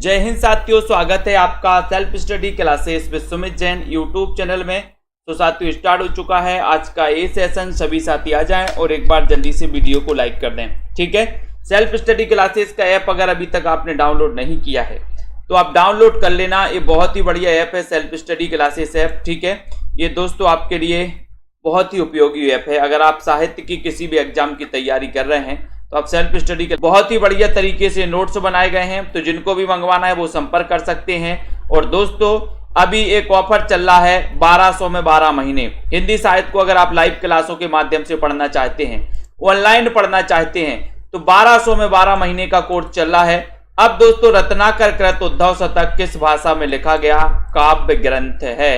जय हिंद साथियों, स्वागत है आपका self study classes with Sumit Jain YouTube channel में। तो साथियों स्टार्ट हो चुका है आज का ये सेशन। सभी साथी आ जाएं और एक बार जल्दी से वीडियो को लाइक कर दें, ठीक है। सेल्फ स्टडी क्लासेस का ऐप अगर अभी तक आपने डाउनलोड नहीं किया है तो आप डाउनलोड कर लेना। ये बहुत ही बढ़िया ऐप है सेल्फ स्टडी क्लासेस ऐप, ठीक है। ये दोस्तों आपके लिए बहुत ही उपयोगी ऐप है। अगर आप साहित्य की किसी भी एग्जाम की तैयारी कर रहे हैं तो आप सेल्फ स्टडी के बहुत ही बढ़िया तरीके से नोट्स बनाए गए हैं, तो जिनको भी मंगवाना है वो संपर्क कर सकते हैं। और दोस्तों अभी एक ऑफर चल रहा है 1200 में 12 महीने। हिंदी साहित्य को अगर आप लाइव क्लासों के माध्यम से पढ़ना चाहते हैं, ऑनलाइन पढ़ना चाहते हैं, तो 1200 में 12 महीने का कोर्स चल रहा है। अब दोस्तों रत्नाकर कृत उद्धव शतक किस भाषा में लिखा गया काव्य ग्रंथ है,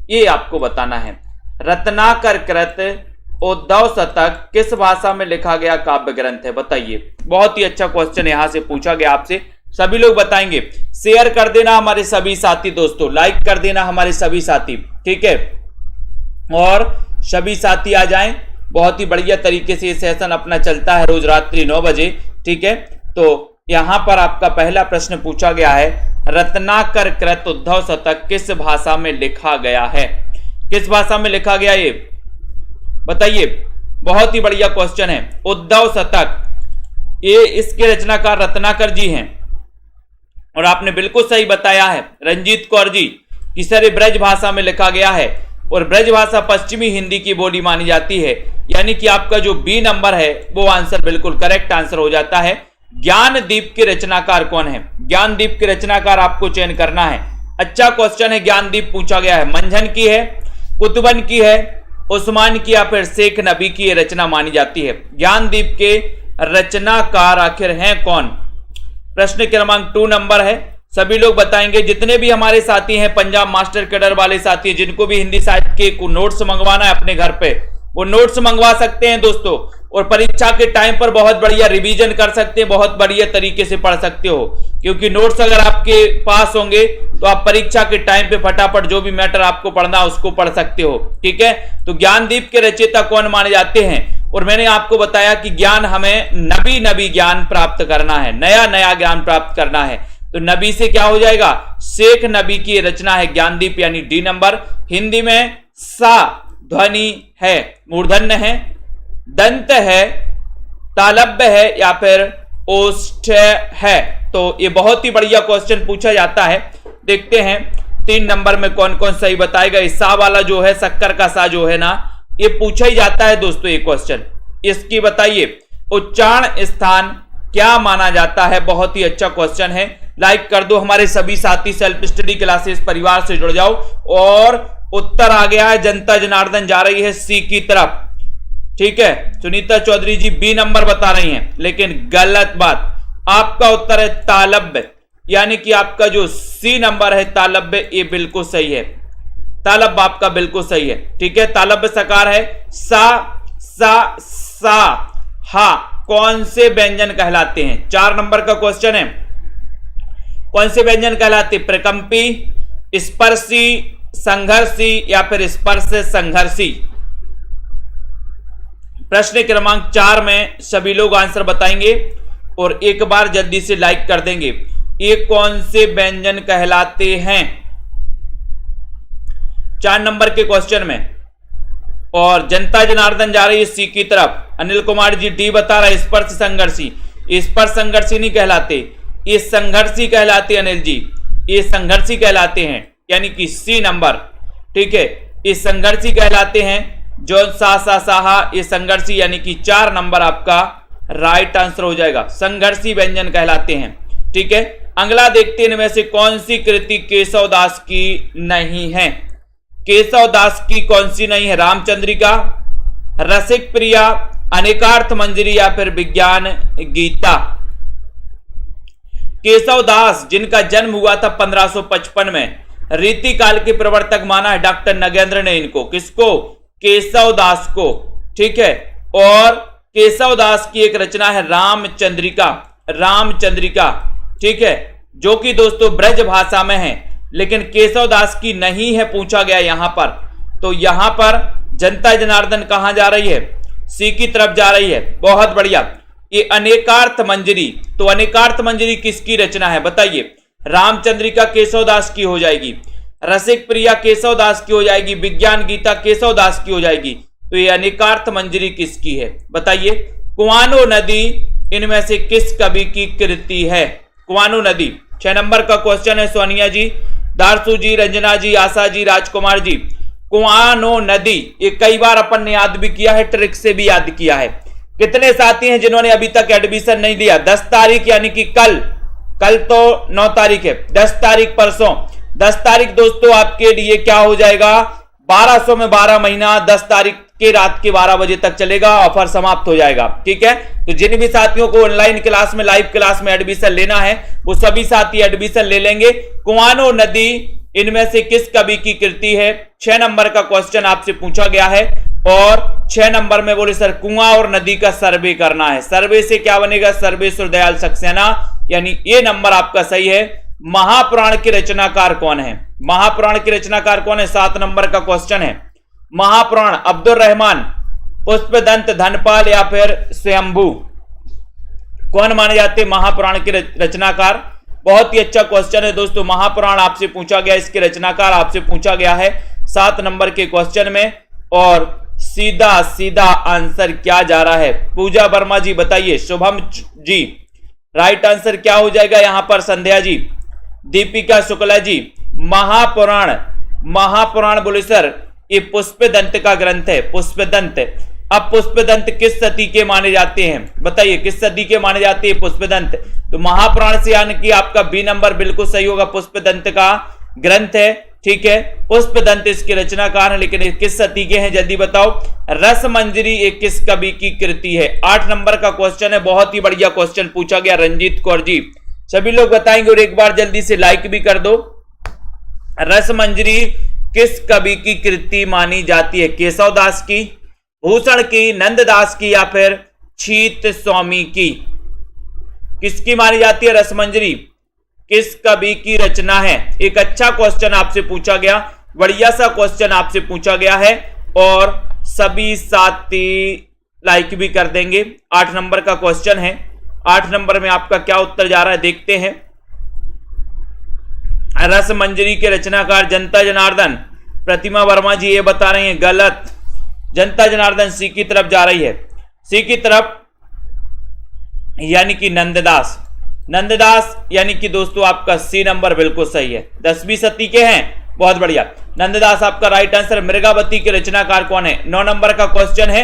ये आपको बताना है। रत्नाकर कृत उद्धव शतक किस भाषा में लिखा गया काव्य ग्रंथ है, बताइए। बहुत ही अच्छा क्वेश्चन यहां से पूछा गया आपसे, सभी लोग बताएंगे। शेयर कर देना हमारे सभी साथी दोस्तों, लाइक कर देना हमारे सभी साथी, ठीक है। और सभी साथी आ जाएं। बहुत ही बढ़िया तरीके से ये सेशन अपना चलता है रोज रात्रि 9 बजे, ठीक है। तो यहां पर आपका पहला प्रश्न पूछा गया है, रत्नाकर कृत उद्धव शतक किस भाषा में लिखा गया है, किस भाषा में लिखा गया ये बताइए। बहुत ही बढ़िया क्वेश्चन है। उद्धव शतक, ये इसके रचनाकार रत्नाकर जी हैं और आपने बिल्कुल सही बताया है रंजीत कौर जी कि सर ये ब्रज भाषा में लिखा गया है और ब्रज भाषा पश्चिमी हिंदी की बोली मानी जाती है, यानी कि आपका जो बी नंबर है वो आंसर बिल्कुल करेक्ट आंसर हो जाता है। ज्ञानदीप के रचनाकार कौन है, ज्ञानदीप के रचनाकार आपको चयन करना है। अच्छा क्वेश्चन है, ज्ञानदीप पूछा गया है। मंझन की है, कुतुबन की है, उस्मान की या फिर शेख नबी की ये रचना मानी जाती है। ज्ञानदीप के रचनाकार आखिर हैं कौन, प्रश्न क्रमांक 2 नंबर है। सभी लोग बताएंगे। जितने भी हमारे साथी हैं पंजाब मास्टर कैडर वाले साथी, जिनको भी हिंदी साहित्य के नोट्स मंगवाना है अपने घर पे, वो नोट्स मंगवा सकते हैं दोस्तों। और परीक्षा के टाइम पर बहुत बढ़िया रिवीजन कर सकते हैं, बहुत बढ़िया तरीके से पढ़ सकते हो, क्योंकि नोट्स अगर आपके पास होंगे तो आप परीक्षा के टाइम पे फटाफट जो भी मैटर आपको पढ़ना उसको पढ़ सकते हो, ठीक है। तो ज्ञानदीप के रचयिता कौन माने जाते हैं, और मैंने आपको बताया कि ज्ञान हमें नबी ज्ञान प्राप्त करना है, नया ज्ञान प्राप्त करना है। तो नबी से क्या हो जाएगा, शेख नबी की रचना है ज्ञानदीप, यानी डी नंबर। हिंदी में सा ध्वनि है, मूर्धन्य है, दंत है, तालब्य है या फिर ओष्ठ है। तो ये बहुत ही बढ़िया क्वेश्चन पूछा जाता है। देखते हैं 3 नंबर में कौन कौन सही बताएगा। इस सा वाला जो है, शक्कर का सा जो है ना, ये पूछा ही जाता है दोस्तों ये क्वेश्चन। इसकी बताइए उच्चारण स्थान क्या माना जाता है। बहुत ही अच्छा क्वेश्चन है। लाइक कर दो हमारे सभी साथी, सेल्फ स्टडी क्लासेस परिवार से जुड़ जाओ। और उत्तर आ गया है, जनता जनार्दन जा रही है सी की तरफ, ठीक है। सुनीता चौधरी जी बी नंबर बता रही हैं, लेकिन गलत बात। आपका उत्तर है तालब्य, यानी कि आपका जो सी नंबर है तालब्य, ये बिल्कुल सही है। तालब्य आपका बिल्कुल सही है, ठीक है। तालब्य सकार है। सा सा सा हा कौन से व्यंजन कहलाते हैं, 4 नंबर का क्वेश्चन है। कौन से व्यंजन कहलाते, प्रकंपी, स्पर्शी, संघर्षी या फिर स्पर्श संघर्षी। प्रश्न क्रमांक 4 में सभी लोग आंसर बताएंगे और एक बार जल्दी से लाइक कर देंगे। ये कौन से व्यंजन कहलाते हैं 4 नंबर के क्वेश्चन में। और जनता जनार्दन जा रही है सी की तरफ। अनिल कुमार जी डी बता रहे स्पर्श संघर्षी। स्पर्श संघर्षी नहीं कहलाते, ये संघर्षी कहलाते। अनिल जी ये संघर्षी कहलाते हैं, यानी कि सी नंबर, ठीक है। ये संघर्षी कहलाते हैं। जो साहा ये संघर्षी, यानी कि 4 नंबर आपका राइट आंसर हो जाएगा। संघर्षी व्यंजन कहलाते हैं, ठीक है। अगला देखते हैं इनमें से कौन सी कृति केशवदास की नहीं है। केशवदास की कौन सी नहीं है, रामचंद्रिका, रसिक प्रिया, अनेकार्थ मंजरी या फिर विज्ञान गीता। केशवदास जिनका जन्म हुआ था 1555 में, रीतिकाल के प्रवर्तक माना है डॉक्टर नगेंद्र ने इनको, किसको, केशवदास को, ठीक है। और केशवदास की एक रचना है रामचंद्रिका, रामचंद्रिका, ठीक है, जो कि दोस्तों ब्रज भाषा में है, लेकिन केशवदास की नहीं है पूछा गया यहां पर। तो यहां पर जनता जनार्दन कहां जा रही है, सी की तरफ जा रही है। बहुत बढ़िया। ये अनेकार्थ मंजरी, तो अनेकार्थ मंजरी किसकी रचना है बताइए। रामचंद्रिका केशवदास की हो जाएगी, रसिक प्रिया केशवदास की हो जाएगी, विज्ञान गीता केशवदास की हो जाएगी। तो ये अनिकार्थ मंजरी किसकी है बताइए? कुआनो नदी इनमें से किस कवि की कृति है? कुआनो नदी 6 नंबर का क्वेश्चन है सोनिया जी, दारसू जी, रंजना जी, आशा जी, राजकुमार जी। कुआनो नदी ये कई बार अपन ने याद भी किया है, ट्रिक से भी याद किया है। कितने साथी हैं जिन्होंने अभी तक एडमिशन नहीं लिया? 10 तारीख यानी कि कल तो 9 तारीख है, 10 तारीख परसों, 10 तारीख दोस्तों आपके लिए क्या हो जाएगा? 1200 में 12 महीना 10 तारीख के रात के 12 बजे तक चलेगा, ऑफर समाप्त हो जाएगा। ठीक है, तो जिन भी साथियों को ऑनलाइन क्लास में, लाइव क्लास में एडमिशन लेना है वो सभी साथी एडमिशन ले लेंगे। कुआनो नदी इनमें से किस कवि की कृति है? 6 नंबर का क्वेश्चन आपसे पूछा गया है और 6 नंबर में बोले सर कुआं और नदी का सर्वे करना है। सर्वे से क्या बनेगा? सर्वेश्वर दयाल सक्सेना, यानी ये नंबर आपका सही है। महापुराण के रचनाकार कौन है? महापुराण के रचनाकार कौन है? 7 नंबर का क्वेश्चन है। महापुराण अब्दुल रहमान, पुष्पदंत, धनपाल या फिर स्वयंभू, कौन माने जाते हैं महापुराण के रचनाकार? बहुत ही अच्छा क्वेश्चन है दोस्तों। महापुराण आपसे पूछा गया, इसके रचनाकार आपसे पूछा गया है 7 नंबर के क्वेश्चन में। और सीधा सीधा आंसर क्या जा रहा है? पूजा वर्मा जी बताइए, शुभम जी राइट आंसर क्या हो जाएगा यहां पर? संध्या जी, दीपिका शुक्ला जी, महापुराण बोले सर ये पुष्पदंत का ग्रंथ है, पुष्पदंत। अब पुष्पदंत किस सदी के माने जाते हैं बताइए? किस सदी के माने जाते हैं पुष्पदंत? तो महापुराण से यानी कि आपका बी नंबर बिल्कुल सही होगा, पुष्पदंत का ग्रंथ है। ठीक है, पुष्पदंत इसके रचनाकार है, लेकिन किस सदी के हैं जल्दी बताओ? रसमंजरी एक किस कवि की कृति है? 8 नंबर का क्वेश्चन है, बहुत ही बढ़िया क्वेश्चन पूछा गया रंजीत कौर जी। सभी लोग बताएंगे और एक बार जल्दी से लाइक भी कर दो। रसमंजरी किस कवि की कृति मानी जाती है? केशवदास की, भूषण की, नंददास की या फिर छीत स्वामी की? किसकी मानी जाती है रसमंजरी? किस कवि की रचना है? एक अच्छा क्वेश्चन आपसे पूछा गया, बढ़िया सा क्वेश्चन आपसे पूछा गया है और सभी साथी लाइक भी कर देंगे। 8 नंबर का क्वेश्चन है। 8 नंबर में आपका क्या उत्तर जा रहा है देखते हैं। रसमंजरी के रचनाकार जनता जनार्दन, प्रतिमा वर्मा जी ये बता रही हैं गलत। जनता जनार्दन सी की तरफ जा रही है, सी की तरफ, यानी कि नंददास। नंददास यानी कि दोस्तों आपका सी नंबर बिल्कुल सही है, 10वीं सदी के हैं, बहुत बढ़िया। नंददास आपका राइट आंसर। मृगावती के रचनाकार कौन है? 9 नंबर का क्वेश्चन है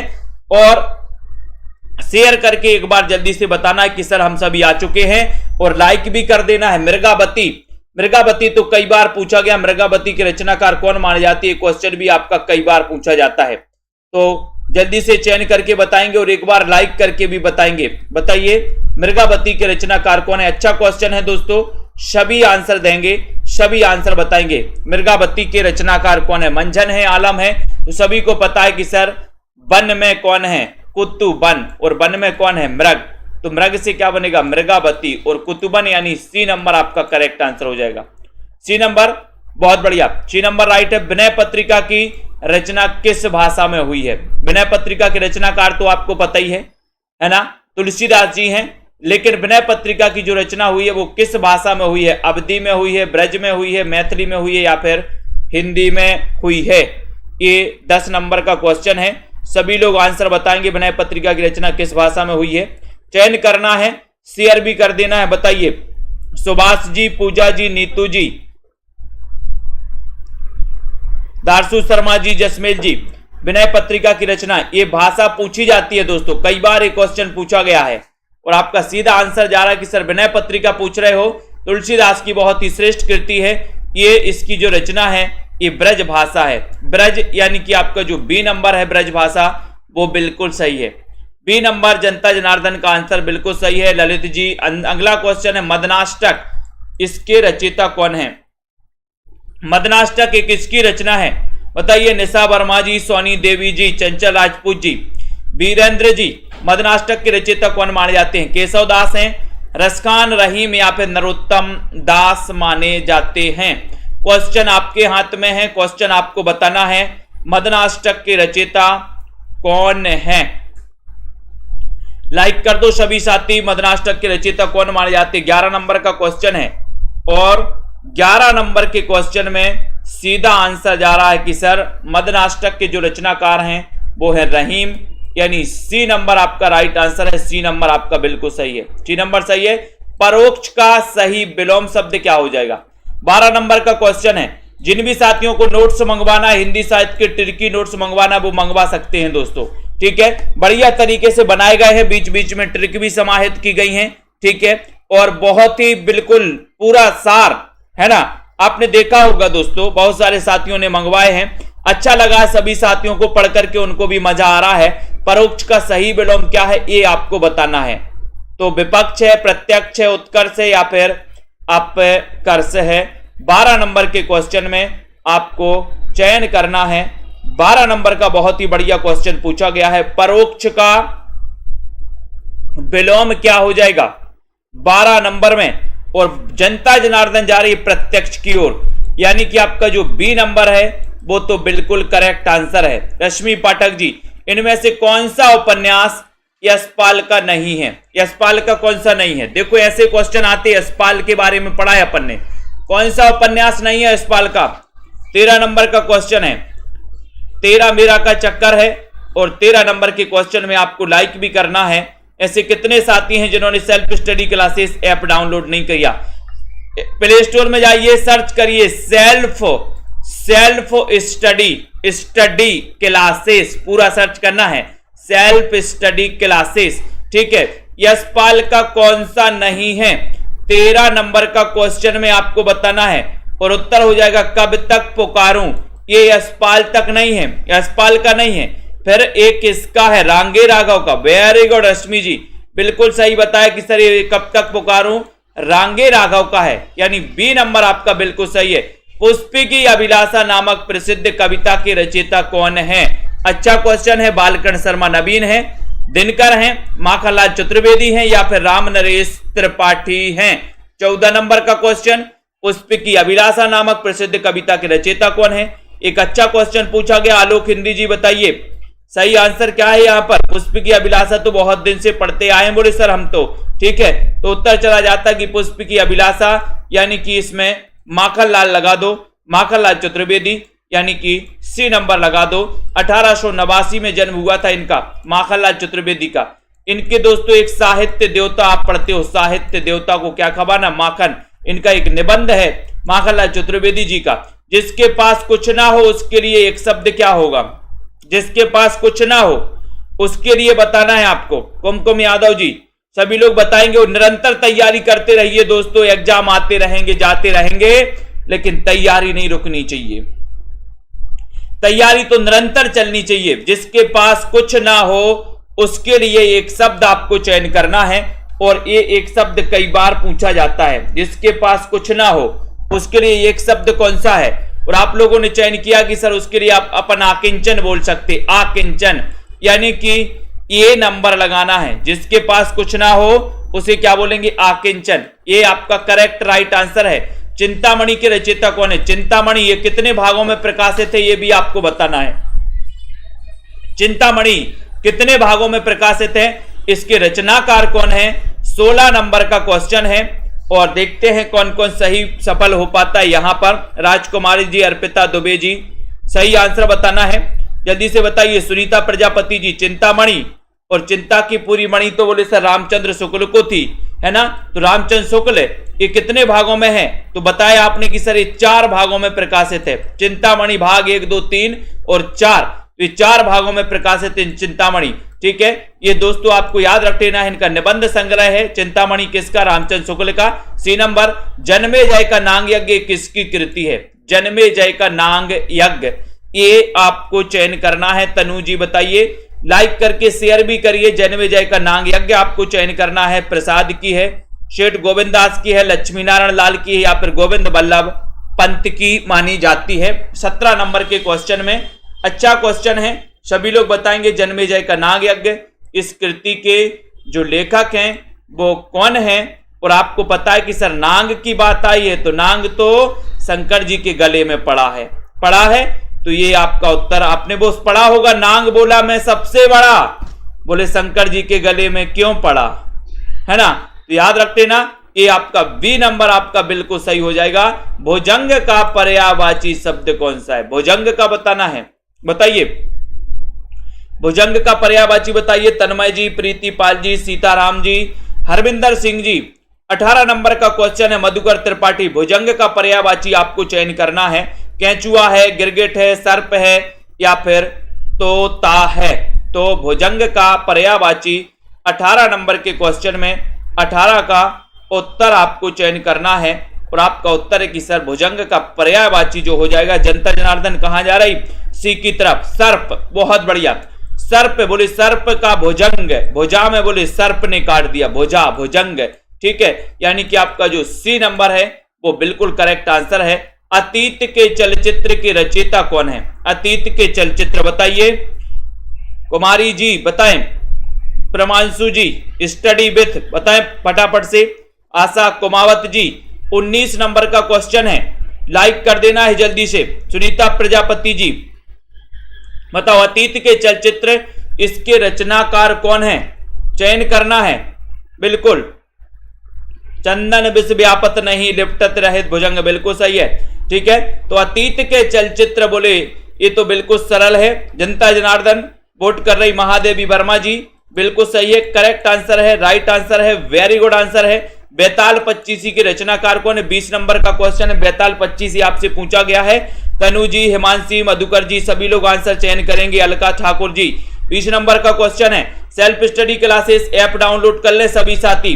और शेयर करके एक बार जल्दी से बताना है कि सर हम सभी आ चुके हैं और लाइक भी कर देना है। मृगावती तो कई बार पूछा गया, मृगावती के रचनाकार कौन माने जाती है? क्वेश्चन भी आपका कई बार पूछा जाता है, तो जल्दी से चयन करके बताएंगे और एक बार लाइक करके भी बताएंगे। बताइए मृगावती के रचनाकार कौन है? अच्छा क्वेश्चन है दोस्तों, सभी आंसर देंगे, सभी आंसर बताएंगे। मृगावती के रचनाकार कौन है? मंझन है, आलम है, तो सभी को पता है कि सर वन में कौन है? कुतुबन। और वन में कौन है? मृग। तो मृग से क्या बनेगा? मृगावती। और कुतुबन यानी सी नंबर आपका करेक्ट आंसर हो जाएगा, सी नंबर। बहुत बढ़िया, सी नंबर राइट है। विनय पत्रिका की रचना किस भाषा में हुई है? विनय पत्रिका के रचनाकार तो आपको पता ही है ना, तुलसीदास जी हैं, लेकिन विनय पत्रिका की जो रचना हुई है वो किस भाषा में हुई है? अवधी में हुई है, ब्रज में हुई है, मैथिली में हुई है या फिर हिंदी में हुई है? ये 10 नंबर का क्वेश्चन है, सभी लोग आंसर बताएंगे। विनय पत्रिका की रचना किस भाषा में हुई है? चयन करना है, शेयर भी कर देना है। बताइए सुभाष जी, पूजा जी, नीतू जी, दारसू शर्मा जी, जसमेल जी, विनय पत्रिका की रचना, ये भाषा पूछी जाती है दोस्तों, कई बार ये क्वेश्चन पूछा गया है और आपका सीधा आंसर जा रहा है कि सर विनय पत्रिका पूछ रहे हो, तुलसीदास की बहुत ही श्रेष्ठ कृति है ये, इसकी जो रचना है ये ब्रज भाषा है। ब्रज यानी कि आपका जो बी नंबर है ब्रज भाषा, वो बिल्कुल सही है, बी नंबर। जनता जनार्दन का आंसर बिल्कुल सही है। ललित जी, अगला क्वेश्चन है मदनाष्टक, इसके रचयिता कौन है? मदनाष्टक एक किसकी रचना है? बताइए निशा वर्मा जी, सोनी देवी जी, चंचल राजपूत जी, वीरेंद्र जी। मदनाष्टक के रचयिता कौन माने जाते हैं? केशव दास हैं, रसखान रहीम या फिर नरोत्तम दास माने जाते हैं? क्वेश्चन आपके हाथ में है, क्वेश्चन आपको बताना है मदनाष्टक के रचयिता कौन है। लाइक कर दो सभी साथी। मदनाष्टक के रचयिता कौन माने जाते हैं? 11 नंबर का क्वेश्चन है, और 11 नंबर के क्वेश्चन में सीधा आंसर जा रहा है कि सर मदनाष्टक के जो रचनाकार हैं वो है रहीम, यानी सी नंबर आपका राइट आंसर है। सी नंबर आपका बिल्कुल सही है, सी नंबर सही है। परोक्ष का सही विलोम शब्द क्या हो जाएगा? 12 नंबर का क्वेश्चन है। जिन भी साथियों को नोट्स मंगवाना है, हिंदी साहित्य के ट्रिकी नोट्स मंगवाना, वो मंगवा सकते हैं दोस्तों, ठीक है। बढ़िया तरीके से बनाए गए हैं, बीच बीच में ट्रिक भी समाहित की गई हैं, ठीक है। और बहुत ही बिल्कुल पूरा सार है ना, आपने देखा होगा दोस्तों, बहुत सारे साथियों ने मंगवाए हैं, अच्छा लगा है सभी साथियों को पढ़ करके, उनको भी मजा आ रहा है। परोक्ष का सही विलोम क्या है ये आपको बताना है। तो विपक्ष है, प्रत्यक्ष है, उत्कर्ष है या फिर अपकर्ष है। 12 नंबर के क्वेश्चन में आपको चयन करना है। 12 नंबर का बहुत ही बढ़िया क्वेश्चन पूछा गया है, परोक्ष का विलोम क्या हो जाएगा 12 नंबर में। और जनता जनार्दन जा रही है प्रत्यक्ष की ओर, यानी कि आपका जो बी नंबर है वो तो बिल्कुल करेक्ट आंसर है। रश्मि पाठक जी, इनमें से कौन सा उपन्यास यशपाल का नहीं है? यशपाल का कौन सा नहीं है? देखो ऐसे क्वेश्चन आते हैं, यशपाल के बारे में पढ़ा है अपन ने, कौन सा उपन्यास नहीं है यशपाल का? 13 नंबर का क्वेश्चन है, 13 मेरा का चक्कर है। और 13 नंबर के क्वेश्चन में आपको लाइक भी करना है। ऐसे कितने साथी हैं जिन्होंने self study classes app download नहीं किया? प्ले स्टोर में जाइए, सर्च करिए सेल्फ स्टडी क्लासेस, पूरा सर्च करना है, सेल्फ स्टडी क्लासेस, ठीक है। यशपाल का कौन सा नहीं है? 13 नंबर का क्वेश्चन में आपको बताना है। और उत्तर हो जाएगा कब तक पुकारूं, ये यशपाल तक नहीं है, यशपाल का नहीं है। फिर एक किसका है? रांगे राघव का। वेरी गुड रश्मि जी, बिल्कुल सही बताया कि सर ये कब तक पुकारूं, रांगे राघव का है, यानी बी नंबर आपका बिल्कुल सही है। पुष्पी की अभिलाषा नामक प्रसिद्ध कविता के रचयिता कौन है? अच्छा क्वेश्चन है। बालकर्ण शर्मा नवीन है, दिनकर हैं, माखनलाल चतुर्वेदी हैं या फिर राम नरेश त्रिपाठी हैं? 14 नंबर का क्वेश्चन, पुष्पी की अभिलाषा नामक प्रसिद्ध कविता के रचयिता कौन है? एक अच्छा क्वेश्चन पूछा गया। आलोक हिंदी जी बताइए सही आंसर क्या है यहाँ पर? पुष्प की अभिलाषा तो बहुत दिन से पढ़ते आए हैं, बोले सर हम तो, ठीक है। तो उत्तर चला जाता कि पुष्प की अभिलाषा, यानी कि इसमें माखनलाल लगा दो, माखनलाल चतुर्वेदी, यानी कि सी नंबर लगा दो। 1889 में जन्म हुआ था इनका, माखनलाल चतुर्वेदी का। इनके दोस्तों एक साहित्य देवता आप पढ़ते हो, साहित्य देवता को क्या खबाना? माखन। इनका एक निबंध है माखनलाल चतुर्वेदी जी का, जिसके पास कुछ ना हो उसके लिए एक शब्द क्या होगा? जिसके पास कुछ ना हो उसके लिए बताना है आपको। कुमकुम यादव जी, सभी लोग बताएंगे। और निरंतर तैयारी करते रहिए दोस्तों, एग्जाम आते रहेंगे जाते रहेंगे, लेकिन तैयारी नहीं रुकनी चाहिए, तैयारी तो निरंतर चलनी चाहिए। जिसके पास कुछ ना हो उसके लिए एक शब्द आपको चयन करना है, और ये एक शब्द कई बार पूछा जाता है। जिसके पास कुछ ना हो उसके लिए एक शब्द कौन सा है? और आप लोगों ने चयन किया कि सर उसके लिए आप अपन आकिंचन बोल सकते, आकिंचन, यानी कि ये नंबर लगाना है। जिसके पास कुछ ना हो उसे क्या बोलेंगे? आकिंचन। ये आपका करेक्ट राइट आंसर है। चिंतामणि के रचयिता कौन है? चिंतामणि ये कितने भागों में प्रकाशित है ये भी आपको बताना है। चिंतामणि कितने भागों में प्रकाशित है, इसके रचनाकार कौन है? 16 नंबर का क्वेश्चन है। और देखते हैं कौन कौन सही सफल हो पाता है। यहां पर राजकुमारी जी, अर्पिता दुबे जी, सही आंसर बताना है, जल्दी से बताइए। सुनीता प्रजापति जी, चिंतामणि, और चिंता की पूरी मणि तो बोले सर रामचंद्र शुक्ल को थी, है ना? तो रामचंद्र शुक्ल ये कितने भागों में है? तो बताया आपने कि सर ये 4 भागों में प्रकाशित है। चिंतामणि भाग 1, 2, 3 और 4, ये 4 भागों में प्रकाशित है चिंतामणि, ठीक है। ये दोस्तों आपको याद रख लेना है। इनका निबंध संग्रह है चिंतामणि, किसका? रामचंद्र शुक्ल का। सी नंबर, जन्मेजय का नांग यज्ञ किसकी कृति है? जन्मेजय का नांग यज्ञ, ये आपको चयन करना है। तनु जी बताइए, लाइक करके शेयर भी करिए। जन्मेजय का नांग यज्ञ आपको चयन करना है। प्रसाद की है, शेठ गोविंद दास की है, लक्ष्मी नारायण लाल की है या फिर गोविंद बल्लभ पंत की मानी जाती है। 17 नंबर के क्वेश्चन में अच्छा क्वेश्चन है, सभी लोग बताएंगे जन्मेजय का नाग यज्ञ, इस कृति के जो लेखक हैं वो कौन है? और आपको पता है कि सर नांग की बात आई है तो नांग तो शंकर जी के गले में पड़ा है, तो ये आपका उत्तर। आपने वो पढ़ा होगा, नांग बोला मैं सबसे बड़ा, बोले शंकर जी के गले में क्यों पड़ा, है ना? तो याद रखते ना, ये आपका बी नंबर आपका बिल्कुल सही हो जाएगा। भुजंग का पर्यायवाची शब्द कौन सा है? भुजंग का बताना है, बताइए। भुजंग का पर्यायवाची बताइए। तन्मय जी, प्रीति पाल जी, सीताराम जी, हरविंदर सिंह जी। 18 नंबर का क्वेश्चन है मधुकर त्रिपाठी। भुजंग का पर्यायवाची आपको चयन करना है। केंचुआ है, गिरगिट है, सर्प है या फिर तोता है। तो भुजंग का पर्यायवाची 18 नंबर के क्वेश्चन में 18 का उत्तर आपको चयन करना है और आपका उत्तर है कि सर भुजंग का पर्यायवाची जो हो जाएगा, जनता जनार्दन कहां जा रही? सी की तरफ। सर्प, बहुत बढ़िया। सर्प बोले सर्प का भुजंग, भुजा में बोले सर्प ने काट दिया, भुजा भुजंग, ठीक है। यानी कि आपका जो सी नंबर है वो बिल्कुल करेक्ट आंसर है। अतीत के चलचित्र के रचयिता कौन है? अतीत के चलचित्र बताइए। कुमारी जी बताएं, प्रमांशु जी स्टडी विथ बताएं फटाफट से। आशा कुमावत जी 19 नंबर का क्वेश्चन है, लाइक कर देना है जल्दी से। सुनीता प्रजापति जी बताओ अतीत के चलचित्र, इसके रचनाकार कौन है? चयन करना है बिल्कुल। चंदन विष व्यापत नहीं लिपटत रहित भुजंग, बिल्कुल सही है, ठीक है। तो अतीत के चलचित्र बोले ये तो बिल्कुल सरल है। जनता जनार्दन वोट कर रही महादेवी वर्मा जी, बिल्कुल सही है, करेक्ट आंसर है, राइट आंसर है, वेरी गुड आंसर है। बेताल पच्चीसी के रचनाकार कौन है? 20 नंबर का क्वेश्चन है, बेताल पच्चीसी आपसे पूछा गया है। तनु जी, हिमांशी, मधुकर जी सभी लोग आंसर चयन करेंगे। अलका ठाकुर जी 20 नंबर का क्वेश्चन है। Self study classes app download कर ले सभी साथी,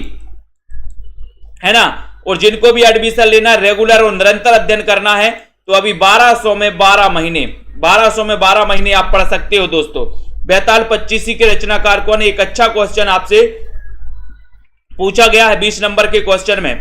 है ना। और जिनको भी एडमिशन लेना है, रेगुलर और निरंतर अध्ययन करना है, तो अभी 1200 में 12 महीने 1200 में 12 महीने आप पढ़ सकते हो दोस्तों। बेताल पच्चीसी के रचनाकार कौन है? एक अच्छा क्वेश्चन आपसे पूछा गया है 20 नंबर के क्वेश्चन में,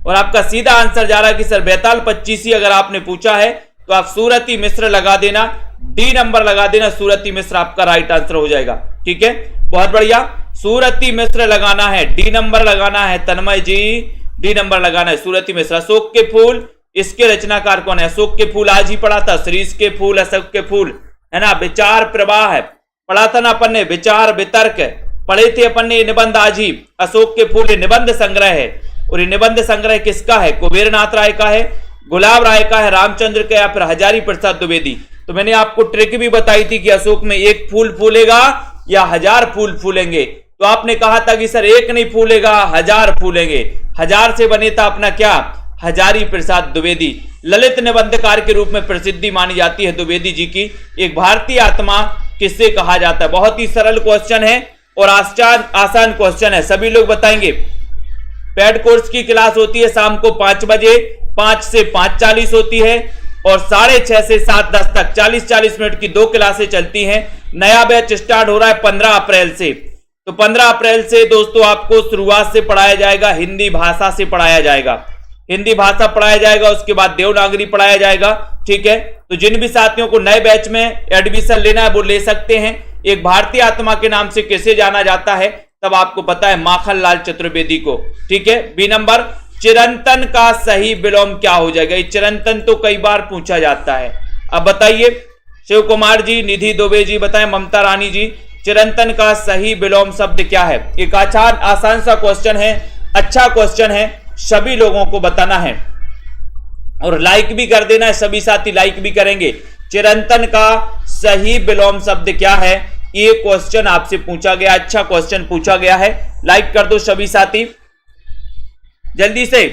और आपका सीधा आंसर जा रहा है कि सर बेताल पच्चीसी अगर आपने पूछा है तो आप सूरती मिश्र लगा देना, डी नंबर लगा देना, सूरती मिश्र आपका राइट आंसर हो जाएगा, ठीक है। बहुत बढ़िया, सूरती मिश्र लगाना है, डी नंबर लगाना है। तन्मय जी डी नंबर लगाना है, सूरती मिश्र। अशोक के फूल, इसके रचनाकार कौन है? अशोक के फूल आज ही पढ़ा था, शीरीष के फूल, अशोक के फूल, है ना। विचार प्रवाह है, पढ़ा था ना अपन ने। विचार वितर्क पढ़े थे अपन ने, निबंध आज ही। अशोक के फूल निबंध संग्रह है, और ये निबंध संग्रह किसका है? कुबेर नाथ राय का है, गुलाब राय का है, रामचंद्र का, या फिर हजारी प्रसाद द्विवेदी। तो मैंने आपको ट्रिक भी बताई थी कि अशोक में एक फूल फूलेगा या 1000 फूल फूलेंगे। तो आपने कहा था कि सर एक नहीं फूलेगा, 1000 फूलेंगे। 1000 से बने था अपना क्या? हजारी प्रसाद द्विवेदी। ललित निबंधकार के रूप में प्रसिद्धि मानी जाती है द्विवेदी जी की। एक भारतीय आत्मा किससे कहा जाता है? बहुत ही सरल क्वेश्चन है और आसान क्वेश्चन है, सभी लोग बताएंगे। पेड कोर्स की क्लास होती है शाम को 5 बजे, 5 से 5:40 होती है, और 6:30 से 7:10 तक 40-40 मिनट की 2 क्लासें चलती हैं। नया बैच स्टार्ट हो रहा है 15 अप्रैल से। तो 15 अप्रैल से दोस्तों आपको शुरुआत से पढ़ाया जाएगा, हिंदी भाषा से पढ़ाया जाएगा, हिंदी भाषा पढ़ाया जाएगा, उसके बाद देवनागरी पढ़ाया जाएगा, ठीक है। तो जिन भी साथियों को नए बैच में एडमिशन लेना है वो ले सकते हैं। एक भारतीय आत्मा के नाम से कैसे जाना जाता है तब आपको पता है, माखनलाल चतुर्वेदी को, ठीक है। बी नंबर, चिरंतन का सही विलोम क्या हो जाएगा? चिरंतन तो कई बार पूछा जाता है, अब बताइए। शिव कुमार जी, निधि दुबे जी बताएं, ममता रानी जी, चिरंतन का सही विलोम शब्द क्या है? एक आसान सा क्वेश्चन है, अच्छा क्वेश्चन है, सभी लोगों को बताना है और लाइक भी कर देना है, सभी साथी लाइक भी करेंगे। चिरंतन का सही विलोम शब्द क्या है? ये क्वेश्चन आपसे पूछा गया, अच्छा क्वेश्चन पूछा गया है, लाइक कर दो सभी साथी जल्दी से।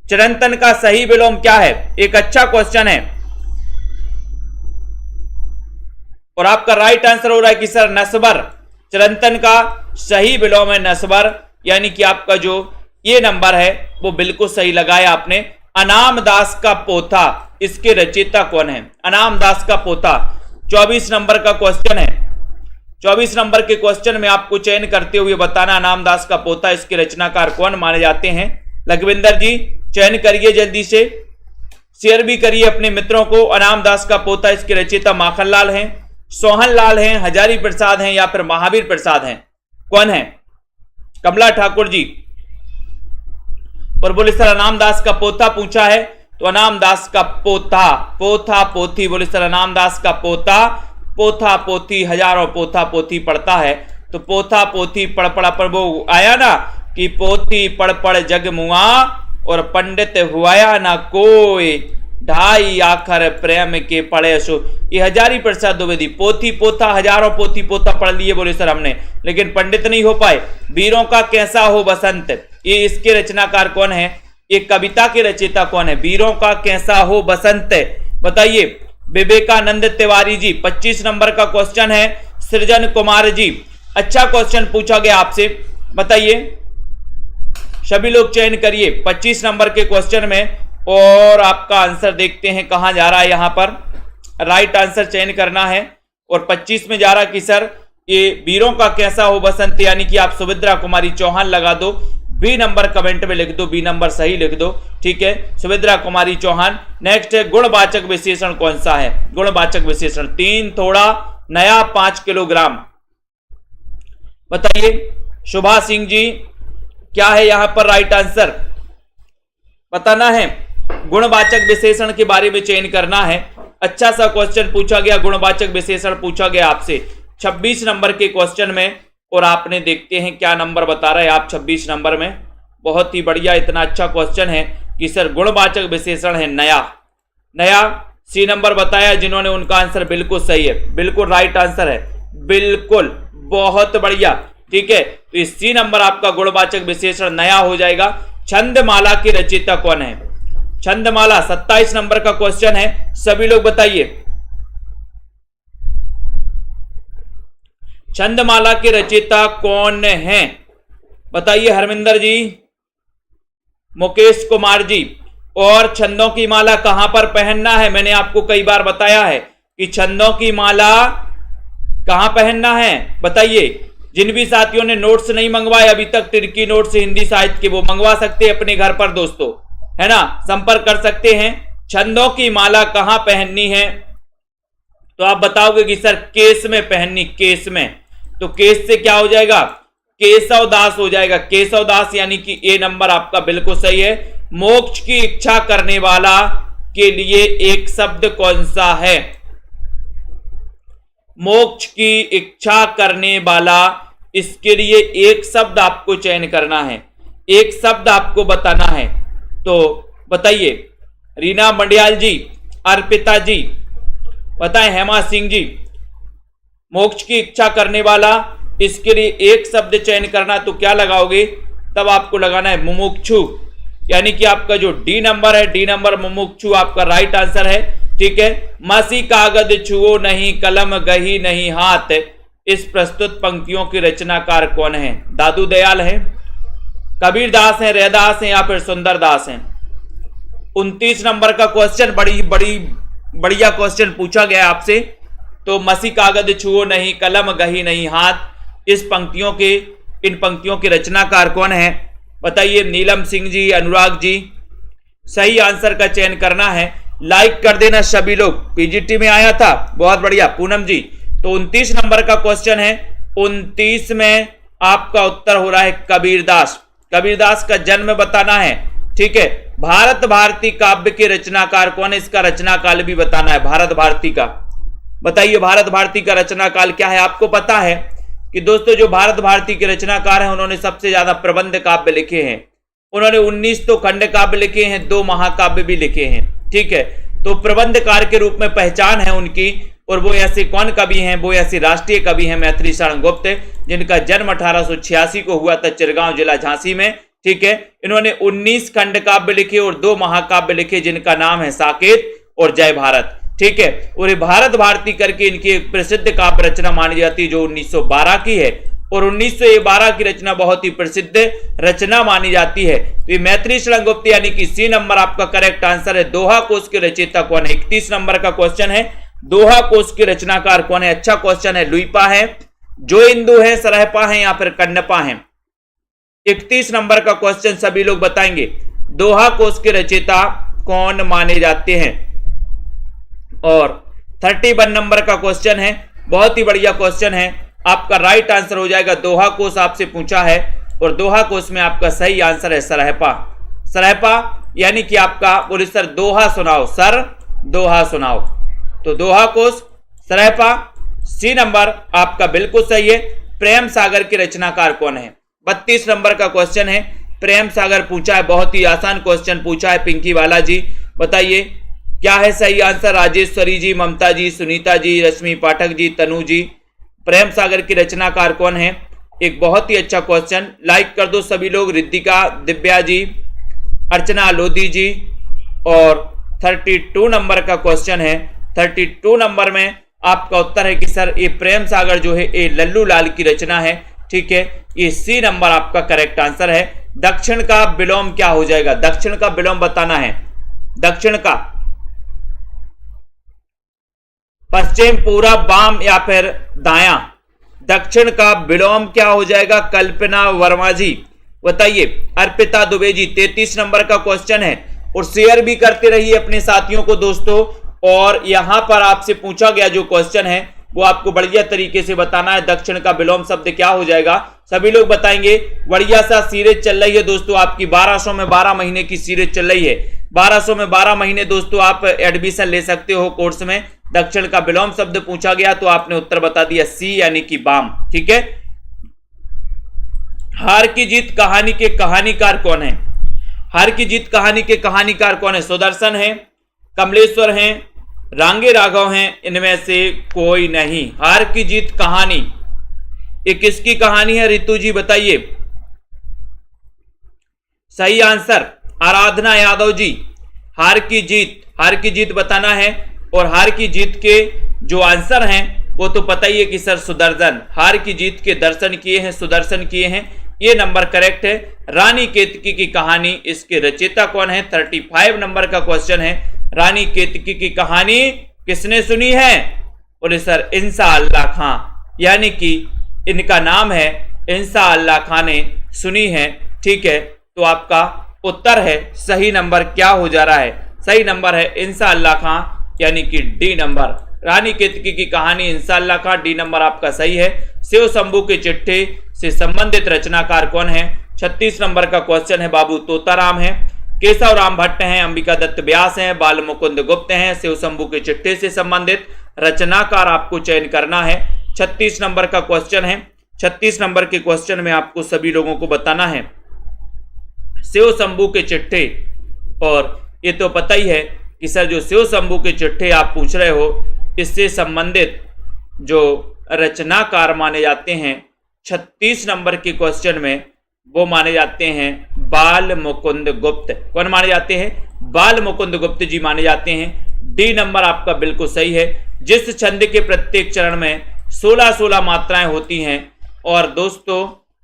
चिरंतन का सही विलोम क्या है? एक अच्छा क्वेश्चन है, और आपका राइट आंसर हो रहा है कि सर नस्बर। चिरंतन का सही विलोम है नस्बर, यानी कि आपका जो ये नंबर है वो बिल्कुल सही लगाया आपने। अनाम दास का पोथा, इसके रचयिता कौन है? अनाम दास का पोथा 24 नंबर का क्वेश्चन है। 24 नंबर के क्वेश्चन में आपको चयन करते हुए बताना अनाम दास का पोथा, इसके रचनाकार कौन माने जाते हैं। लखविंदर जी चयन करिए जल्दी से, शेयर भी करिए अपने मित्रों को। अनाम दास का पोथा, इसके रचयिता माखनलाल हैं, सोहनलाल हैं, हजारी प्रसाद हैं, या फिर महावीर प्रसाद हैं? कौन है? कमला ठाकुर जी और बोले सर अनाम दास का पोथा पूछा है, तो अनाम दास का पोथा, पोथा पोथी, बोले सर अनाम दास का पोथा, पोथा पोथी, हजारों पोथा पोथी पढ़ता है, तो पोथा पोथी पढ़ पढ़ा पर वो आया ना कि पोथी पढ़ पढ़ जग मुआ और पंडित हुआया ना कोई, ढाई आखर प्रेम के पढ़े सो। ये हजारी प्रसाद द्विवेदी पोथी पोथा हजारों पोथी पोथा पढ़ लिए बोले सर हमने, लेकिन पंडित नहीं हो पाए। वीरों का कैसा हो बसंत, ये इसके रचनाकार कौन है, ये कविता के रचयिता कौन है, वीरों का कैसा हो बसंत, बताइए। विवेकानंद तिवारी जी। 25 नंबर का क्वेश्चन है सृजन कुमार जी। अच्छा क्वेश्चन पूछा गया आपसे, बताइए सभी लोग चयन करिए 25 नंबर के क्वेश्चन में, और आपका आंसर देखते हैं कहां जा रहा है। यहां पर राइट आंसर चयन करना है और 25 में जा रहा कि सर ये वीरों का कैसा हो बसंत, यानी कि आप सुभद्रा कुमारी चौहान लगा दो। बी नंबर कमेंट में लिख दो, बी नंबर सही लिख दो, ठीक है, सुभद्रा कुमारी चौहान। नेक्स्ट है गुणवाचक विशेषण कौन सा है, गुणवाचक विशेषण 3 थोड़ा नया 5 किलोग्राम, बताइए शुभा सिंह जी क्या है यहां पर राइट आंसर बताना है। गुणवाचक विशेषण के बारे में चयन करना है। अच्छा सा क्वेश्चन पूछा गया, गुणवाचक विशेषण पूछा गया आपसे 26 नंबर के क्वेश्चन में, और आपने देखते हैं क्या नंबर बता रहे हैं आप 26 नंबर में। बहुत ही बढ़िया, इतना अच्छा क्वेश्चन है कि सर गुणवाचक विशेषण है नया। नया सी नंबर बताया जिन्होंने, उनका आंसर बिल्कुल सही है, बिल्कुल राइट आंसर है, बिल्कुल बहुत बढ़िया, ठीक है। तो इस सी नंबर आपका गुणवाचक विशेषण नया हो जाएगा। छंदमाला के रचयिता कौन है, छंदमाला 27 नंबर का क्वेश्चन है, सभी लोग बताइए छंदमाला के रचयिता कौन है, बताइए हरमिंदर जी, मुकेश कुमार जी। और छंदों की माला कहां पर पहनना है, मैंने आपको कई बार बताया है कि छंदों की माला कहां पहनना है, बताइए। जिन भी साथियों ने नोट्स नहीं मंगवाए अभी तक, तिरकी नोट्स हिंदी साहित्य के, वो मंगवा सकते हैं अपने घर पर दोस्तों, है ना, संपर्क कर सकते हैं। छंदों की माला कहां पहननी है, तो आप बताओगे कि सर केस में पहननी, केस में, तो केस से क्या हो जाएगा, केशवदास हो जाएगा, केशवदास, यानी कि ए नंबर आपका बिल्कुल सही है। मोक्ष की इच्छा करने वाला के लिए एक शब्द कौन सा है, मोक्ष की इच्छा करने वाला, इसके लिए एक शब्द आपको चयन करना है, एक शब्द आपको बताना है, तो बताइए रीना मंडियाल जी, अर्पिता जी, बताएं हेमा सिंह जी। मोक्ष की इच्छा करने वाला, इसके लिए एक शब्द चयन करना, तो क्या लगाओगे, तब आपको लगाना है मुमुक्षु, यानी कि आपका जो डी नंबर है, डी नंबर मुमुक्षु आपका राइट आंसर है, ठीक है। मसी कागज छुओ नहीं, कलम गही नहीं हाथ, इस प्रस्तुत पंक्तियों के रचनाकार कौन है, दादू दयाल है, कबीर दास है, रैदास है, या फिर सुंदर दास है। 29 नंबर का क्वेश्चन बढ़िया क्वेश्चन पूछा गया आपसे, तो मसी कागज छुओ नहीं, कलम गही नहीं हाथ, इस पंक्तियों के, इन पंक्तियों के रचनाकार कौन है, बताइए नीलम सिंह जी, अनुराग जी। सही आंसर का चयन करना है, लाइक कर देना सभी लोग, पीजीटी में आया था, बहुत बढ़िया पूनम जी। तो 29 नंबर का क्वेश्चन है, 29 में आपका उत्तर हो रहा है कबीरदास, कबीरदास का जन्म बताना है, ठीक है। भारत भारती काव्य के रचनाकार कौन है, इसका रचना काल भी बताना है, भारत भारती का, बताइए भारत भारती का रचना काल क्या है। आपको पता है कि दोस्तों जो भारत भारती के रचनाकार हैं, उन्होंने सबसे ज्यादा प्रबंध काव्य लिखे हैं, उन्होंने 19 तो खंड काव्य लिखे हैं, 2 महाकाव्य भी लिखे हैं, ठीक है। तो प्रबंधकार के रूप में पहचान है उनकी, और वो ऐसे कौन कवि हैं, वो ऐसे राष्ट्रीय कवि हैं मैथिली शरण गुप्त, जिनका जन्म 1886 को हुआ था चिरगांव जिला झांसी में, ठीक है। इन्होंने 19 खंड काव्य लिखे और 2 महाकाव्य लिखे, जिनका नाम है साकेत और जय भारत, ठीक है। और ये भारत भारती करके इनकी एक प्रसिद्ध काव्य रचना मानी जाती है, जो 1912 की है, और 1912 की रचना बहुत ही प्रसिद्ध रचना मानी जाती है। तो ये मैथिली शरण गुप्त, यानी कि सी नंबर आपका करेक्ट आंसर है। दोहा कोश के रचयिता कौन है, 31 नंबर का क्वेश्चन है, दोहा कोश के रचनाकार कौन है। अच्छा क्वेश्चन है, लुइपा है, जो इंदु है, सरहपा है, या फिर कन्नपा है। 31 नंबर का क्वेश्चन सभी लोग बताएंगे, दोहा कोश के रचयिता कौन माने जाते हैं। और 31 नंबर का क्वेश्चन है, बहुत ही बढ़िया क्वेश्चन है, आपका राइट आंसर हो जाएगा, दोहा कोश आपसे पूछा है, और दोहा कोश में आपका सही आंसर है सरहपा, सरहपा, यानी कि आपका बोले सर दोहा सुनाओ, सर दोहा सुनाओ, तो दोहा कोश सरहपा, सी नंबर आपका बिल्कुल सही है। प्रेम सागर के रचनाकार कौन है? 32 नंबर का क्वेश्चन है, प्रेम सागर पूछा है, बहुत ही आसान क्वेश्चन पूछा है पिंकी वाला जी। बताइए क्या है सही आंसर? राजेश्वरी जी, ममता जी, सुनीता जी, रश्मि पाठक जी, तनु जी। प्रेम सागर की रचनाकार कौन है? एक बहुत ही अच्छा क्वेश्चन, लाइक कर दो सभी लोग। रिद्धिका, दिव्या जी, अर्चना लोधी जी। और 32 नंबर का क्वेश्चन है, 32 नंबर में आपका उत्तर है कि सर ये प्रेम सागर जो है ये लल्लू लाल की रचना है। ठीक है, ये सी नंबर आपका करेक्ट आंसर है। दक्षिण का विलोम क्या हो जाएगा? दक्षिण का विलोम बताना है। दक्षिण का पश्चिम, पूरब, वाम या फिर दायां? दक्षिण का विलोम क्या हो जाएगा? कल्पना वर्मा जी बताइए। अर्पिता दुबे जी, 33 नंबर का क्वेश्चन है और शेयर भी करते रहिए अपने साथियों को दोस्तों। और यहां पर आपसे पूछा गया जो क्वेश्चन है वो आपको बढ़िया तरीके से बताना है। दक्षिण का विलोम शब्द क्या हो जाएगा? सभी लोग बताएंगे। बढ़िया सा सीरीज चल रही है दोस्तों आपकी, 1200 में 12 महीने की सीरीज चल रही है। 1200 में 12 महीने दोस्तों आप एडमिशन ले सकते हो कोर्स में। दक्षिण का विलोम शब्द पूछा गया तो आपने उत्तर बता दिया सी यानी कि वाम। ठीक है, हार की जीत कहानी के कहानीकार कौन है? हार की जीत कहानी के कहानीकार कौन है? सुदर्शन है, कमलेश्वर हैं, रांगे राघव हैं, इनमें से कोई नहीं। हार की जीत कहानी ये किसकी कहानी है? रितु जी बताइए। सही आंसर आराधना यादव जी। हार की जीत बताना है। और हार की जीत के जो आंसर हैं वो तो पता ही है कि सर सुदर्शन, हार की जीत के दर्शन किए हैं, सुदर्शन किए हैं, ये नंबर करेक्ट है। रानी केतकी की कहानी, इसके रचयिता कौन है? 35 नंबर का क्वेश्चन है। रानी केतकी की कहानी किसने सुनी है? बोले सर इंशाअल्लाह खां, यानी कि इनका नाम है इंशाअल्लाह खां ने सुनी है। ठीक है, तो आपका उत्तर है सही नंबर क्या हो जा रहा है? सही नंबर है इंशाअल्लाह खां यानी कि डी नंबर। रानी केतकी की कहानी इंशाअल्लाह खां, डी नंबर आपका सही है। शिव शंभू के चिट्ठे से संबंधित रचनाकार कौन है? 36 नंबर का क्वेश्चन है, बाबू तोताराम है, केशव राम भट्ट हैं, अंबिका दत्त व्यास हैं, बाल मुकुंद गुप्त हैं। शिव शंभू के चिट्ठे से संबंधित रचनाकार आपको चयन करना है। 36 नंबर का क्वेश्चन है। 36 नंबर के क्वेश्चन में आपको सभी लोगों को बताना है शिव शंभू के चिट्ठे। और ये तो पता ही है कि सर जो शिव शंभू के चिट्ठे आप पूछ रहे हो इससे संबंधित जो रचनाकार माने जाते हैं 36 नंबर के क्वेश्चन में वो माने जाते हैं बाल मुकुंद गुप्त। कौन माने जाते हैं? बाल मुकुंद गुप्त जी माने जाते हैं। डी नंबर आपका बिल्कुल सही है। जिस छंद के प्रत्येक चरण में 16-16 मात्राएं होती हैं और दोस्तों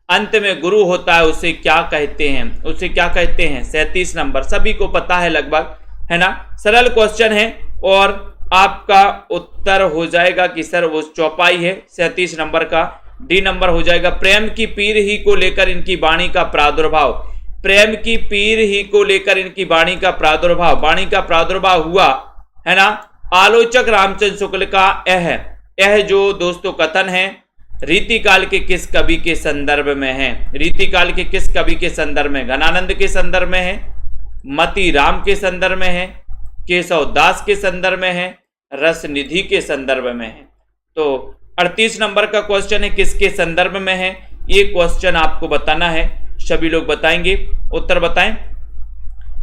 अंत में गुरु होता है, उसे क्या कहते हैं? उसे क्या कहते हैं? 37 नंबर सभी को पता है लगभग, है ना? सरल क्वेश्चन है और आपका उत्तर हो जाएगा कि सर वो चौपाई है 37 नंबर का। डी नंबर हो जाएगा। प्रेम की पीर ही को लेकर इनकी वाणी का प्रादुर्भाव। प्रेम की पीर ही को लेकर इनकी वाणी का प्रादुर्भाव, वाणी का प्रादुर्भाव हुआ, है ना? आलोचक रामचंद्र शुक्ल का यह जो दोस्तों कथन है रीतिकाल के किस कवि के संदर्भ में है? रीतिकाल के किस कवि के संदर्भ में? घनानंद के संदर्भ में है, मती राम के संदर्भ में है, केशव दास के संदर्भ में है, रसनिधि के संदर्भ में है। तो 38 नंबर का क्वेश्चन है किसके संदर्भ में है? ये क्वेश्चन आपको बताना है। सभी लोग बताएंगे, उत्तर बताएं।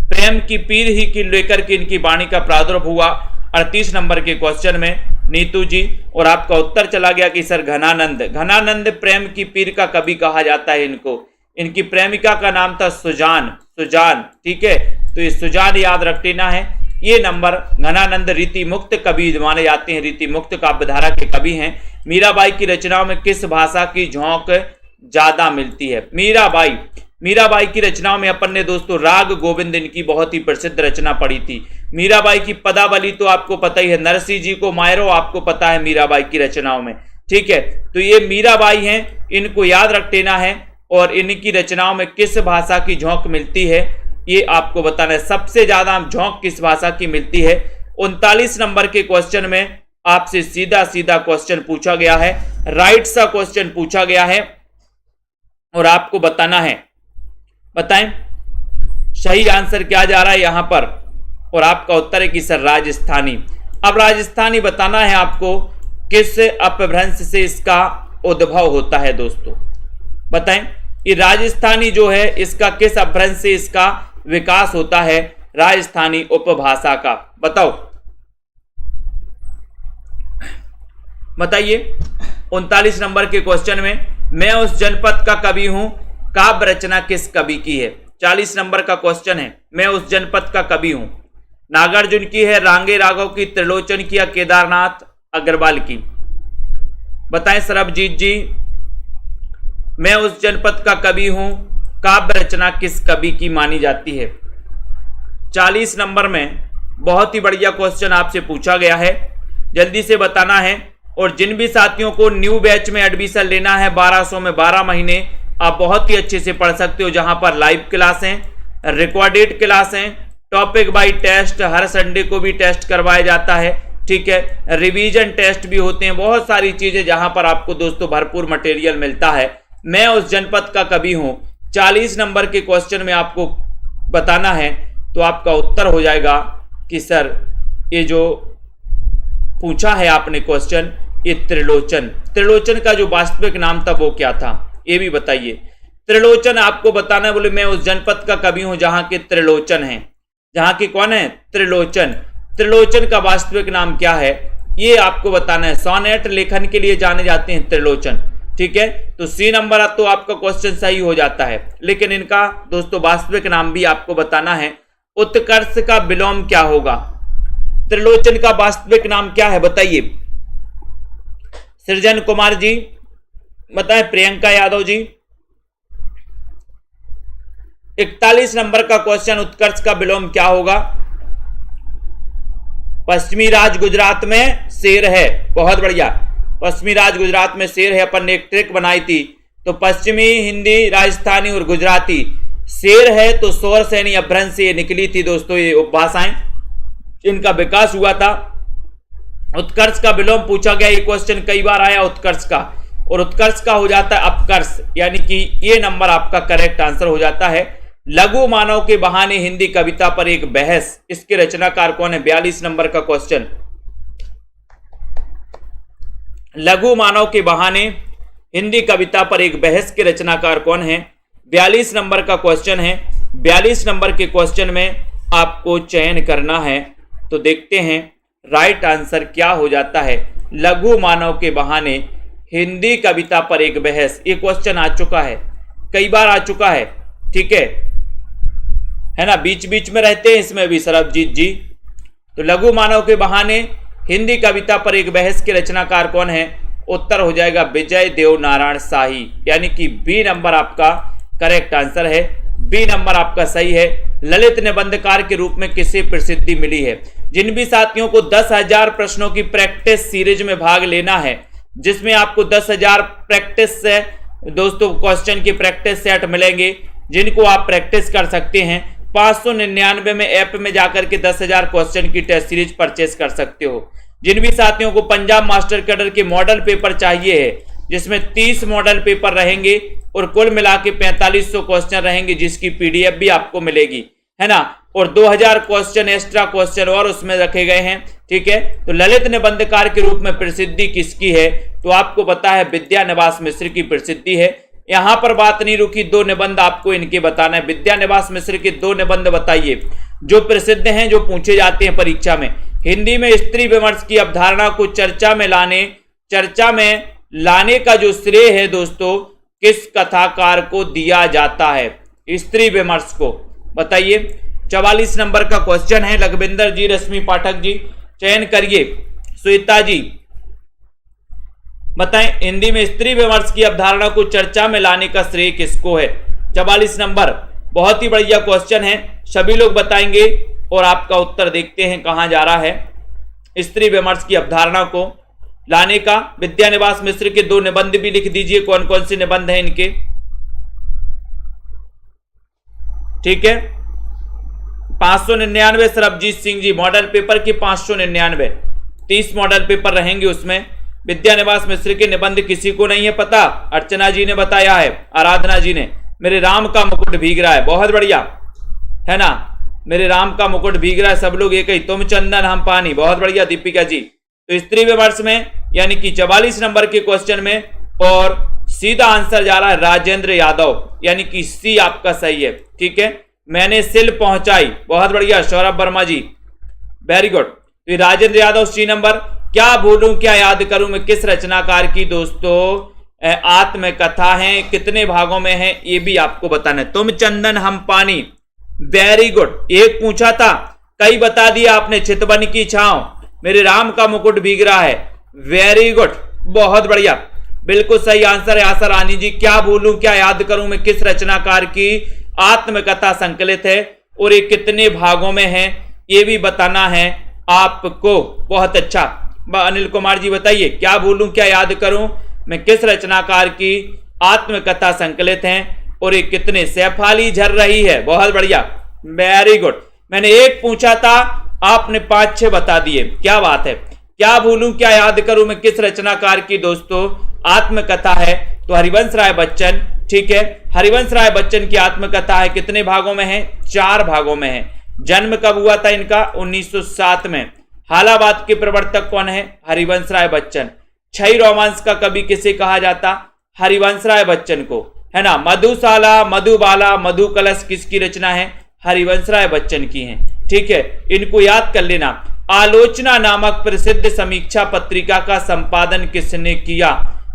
प्रेम की पीर ही की लेकर के इनकी वाणी का प्रादुर्भाव हुआ 38 नंबर के क्वेश्चन में, नीतू जी। और आपका उत्तर चला गया कि सर घनानंद। घनानंद प्रेम की पीर का कवि कहा जाता है इनको। इनकी प्रेमिका का नाम था सुजान। ठीक है, तो ये सुजान याद रख लेना है। ये नंबर घनानंद रीति मुक्त कवि माने जाते हैं, रीति मुक्त काव्यधारा के कवि हैं। मीराबाई की रचनाओं में किस भाषा की झोंक ज्यादा मिलती है? मीराबाई की रचनाओं में अपन ने दोस्तों राग गोविंद इनकी बहुत ही प्रसिद्ध रचना पढ़ी थी। मीराबाई की पदावली तो आपको पता ही है, नरसिंह जी को मायरो आपको पता है मीराबाई की रचनाओं में। ठीक है, तो ये मीराबाई हैं, इनको याद रख लेना है। और इनकी रचनाओं में किस भाषा की झोंक मिलती है ये आपको बताना है। सबसे ज्यादा झोंक किस भाषा की मिलती है? 39 नंबर के क्वेश्चन में आपसे सीधा क्वेश्चन पूछा गया है, राइट सा क्वेश्चन पूछा गया है और आपको बताना है। बताएं सही आंसर क्या जा रहा है यहां पर? और आपका उत्तर है कि सर राजस्थानी। अब राजस्थानी बताना है आपको किस अपभ्रंश से इसका उद्भव होता है दोस्तों? बताएं, ये राजस्थानी जो है इसका किस अपभ्रंश से इसका विकास होता है? राजस्थानी उपभाषा का। बताओ, बताइए। 39 नंबर के क्वेश्चन में, मैं उस जनपद का कवि हूं, काव्य रचना किस कवि की है? 40 नंबर का क्वेश्चन है, मैं उस जनपद का कवि हूं। नागार्जुन की है, रांगे राघव की, त्रिलोचन की या केदारनाथ अग्रवाल की? बताएं सरबजीत जी। मैं उस जनपद का कवि हूं, काव्य रचना किस कवि की मानी जाती है? 40 नंबर में बहुत ही बढ़िया क्वेश्चन आपसे पूछा गया है, जल्दी से बताना है। और जिन भी साथियों को न्यू बैच में एडमिशन लेना है 1200 में 12 महीने, आप बहुत ही अच्छे से पढ़ सकते हो, जहां पर लाइव क्लास हैं, रिकॉर्डेड क्लास हैं, टॉपिक बाय टेस्ट, हर संडे को भी टेस्ट करवाया जाता है, ठीक है, रिवीजन टेस्ट भी होते हैं, बहुत सारी चीजें जहां पर आपको दोस्तों भरपूर मटेरियल मिलता है। मैं उस जनपद का कवि हूं, 40 नंबर के क्वेश्चन में आपको बताना है, तो आपका उत्तर हो जाएगा कि सर ये जो पूछा है आपने क्वेश्चन, ये त्रिलोचन। त्रिलोचन का जो वास्तविक नाम था वो क्या था, ये भी बताइए। त्रिलोचन आपको बताना है, बोले मैं उस जनपद का कवि हूं जहां के त्रिलोचन है। जहां की कौन है? त्रिलोचन। त्रिलोचन का वास्तविक नाम क्या है, ये आपको बताना है। सोनेट लेखन के लिए जाने जाते हैं त्रिलोचन, ठीक है। तो सी नंबर तो आपका क्वेश्चन सही हो जाता है, लेकिन इनका दोस्तों वास्तविक नाम भी आपको बताना है। उत्कर्ष का विलोम क्या होगा? त्रिलोचन का वास्तविक नाम क्या है, बताइए। सृजन कुमार जी बताएं, प्रियंका यादव जी। 41 नंबर का क्वेश्चन, उत्कर्ष का विलोम क्या होगा? पश्चिमी राज गुजरात में शेर है, बहुत बढ़िया। पश्चिमी राज गुजरात में शेर है, अपन ने एक ट्रिक बनाई थी, तो पश्चिमी हिंदी, राजस्थानी और गुजराती शेर है, तो स्वर सैनी अपभ्रंश से निकली थी दोस्तों ये उपभाषाएं, इनका विकास हुआ था। उत्कर्ष का विलोम पूछा गया, ये क्वेश्चन कई बार आया उत्कर्ष का, और उत्कर्ष का हो जाता है अपकर्ष, यानी कि ये नंबर आपका करेक्ट आंसर हो जाता है। लघु मानव के बहाने हिंदी कविता पर एक बहस, इसके रचनाकार कौन है? 42 नंबर का क्वेश्चन। लघु मानव के बहाने हिंदी कविता पर एक बहस के रचनाकार कौन है? 42 नंबर का क्वेश्चन है। 42 नंबर के क्वेश्चन में आपको चयन करना है, तो देखते हैं राइट आंसर क्या हो जाता है। लघु मानव के बहाने हिंदी कविता पर एक बहस, ये क्वेश्चन आ चुका है, कई बार आ चुका है, ठीक है ना, बीच बीच में रहते हैं इसमें भी सरबजीत जी। तो लघु मानव के बहाने हिंदी कविता पर एक बहस के रचनाकार कौन है? उत्तर हो जाएगा विजय देव नारायण शाही, यानी कि बी नंबर आपका करेक्ट आंसर है। बी नंबर आपका सही है। ललित निबंधकार के रूप में किसे प्रसिद्धि मिली है? जिन भी साथियों को 10,000 प्रश्नों की प्रैक्टिस सीरीज में भाग लेना है, जिसमें आपको 10,000 प्रैक्टिस से दोस्तों क्वेश्चन की प्रैक्टिस सेट मिलेंगे, जिनको आप प्रैक्टिस कर सकते हैं। 599 में ऐप में जाकर के 10,000 क्वेश्चन की टेस्ट सीरीज परचेस कर सकते हो। जिन भी साथियों को पंजाब मास्टर कैडर के मॉडल पेपर चाहिए है, जिसमें 30 मॉडल पेपर रहेंगे और कुल मिला के 4500 क्वेश्चन रहेंगे, जिसकी पीडीएफ भी आपको मिलेगी, है ना, और 2000 क्वेश्चन एक्स्ट्रा क्वेश्चन और उसमें रखे गए हैं, ठीक है। तो ललित निबंधकार के रूप में प्रसिद्धि किसकी है? तो आपको पता है विद्यानिवास मिश्र की प्रसिद्धि है। यहां पर बात नहीं रुकी, 2 निबंध आपको इनके बताना है। विद्यानिवास मिश्र के 2 निबंध बताइए जो प्रसिद्ध हैं, जो पूछे जाते हैं परीक्षा में। हिंदी में स्त्री विमर्श की अवधारणा को चर्चा में लाने का जो श्रेय है दोस्तों, किस कथाकार को दिया जाता है? स्त्री विमर्श को, बताइए। 44 नंबर का क्वेश्चन है। लखविंदर जी, रश्मि पाठक जी, चयन करिए। श्वेता जी बताएं, हिंदी में स्त्री विमर्श की अवधारणा को चर्चा में लाने का श्रेय किसको है? 44 नंबर, बहुत ही बढ़िया क्वेश्चन है, सभी लोग बताएंगे और आपका उत्तर देखते हैं कहां जा रहा है। स्त्री विमर्श की अवधारणा को लाने का विद्यानिवास मिश्र के 2 निबंध भी लिख दीजिए, कौन कौन से निबंध हैं इनके, ठीक है। 599 सरबजीत सिंह जी, मॉडल पेपर की 599, 30 मॉडल पेपर रहेंगे उसमें। विद्यानिवास मिश्र के निबंध किसी को नहीं है पता? अर्चना जी ने बताया है, आराधना जी ने। मेरे राम का मुकुट भीग रहा है, बहुत बढ़िया, है ना, मेरे राम का मुकुट भीग रहा है, सब लोग एक ही, तुम चंदन हम पानी, बहुत बढ़िया दीपिका जी। तो स्त्री विमर्श में यानी कि 44 नंबर के क्वेश्चन में और सीधा आंसर जा रहा है राजेंद्र यादव, यानी कि सी आपका सही है। ठीक है, मैंने सिल पहुंचाई, बहुत बढ़िया सौरभ वर्मा जी, वेरी गुड। तो राजेंद्र यादव सी नंबर। क्या भूलूं क्या याद करूं मैं किस रचनाकार की दोस्तों आत्मकथा है, कितने भागों में है, ये भी आपको बताना है। तुम चंदन हम पानी, वेरी गुड। एक पूछा था, कई बता दिया आपने। चितवन की छांव, मेरे राम का मुकुट भीग रहा है, वेरी गुड, बहुत बढ़िया, बिल्कुल सही आंसर है आशा रानी जी। क्या भूलूं क्या याद करूं मैं किस रचनाकार की आत्मकथा संकलित है और ये कितने भागों में है, ये भी बताना है आपको। बहुत अच्छा, अनिल कुमार जी बताइए, क्या भूलूं क्या याद करूं मैं किस रचनाकार की आत्मकथा संकलित है और ये कितने। सैफाली झर रही है, बहुत बढ़िया, वेरी गुड। मैंने एक पूछा था, आपने 5-6 बता दिए, क्या बात है। क्या भूलूं क्या याद करूं मैं किस रचनाकार की दोस्तों आत्मकथा है, तो हरिवंश राय बच्चन। ठीक है, हरिवंश राय बच्चन की आत्मकथा है, कितने भागों में है, 4 भागों में है। जन्म कब हुआ था इनका, 1907 में। हालाबाद के प्रवर्तक कौन है, हरिवंश राय बच्चन। छई रोमांस का कवि किसे कहा जाता, हरिवंश राय बच्चन को, है ना। मधुशाला, मधुबाला, मधु कलश किसकी रचना है, हरिवंश राय बच्चन की है। ठीक है, इनको याद कर लेना। आलोचना नामक प्रसिद्ध समीक्षा पत्रिका का संपादन किसने किया,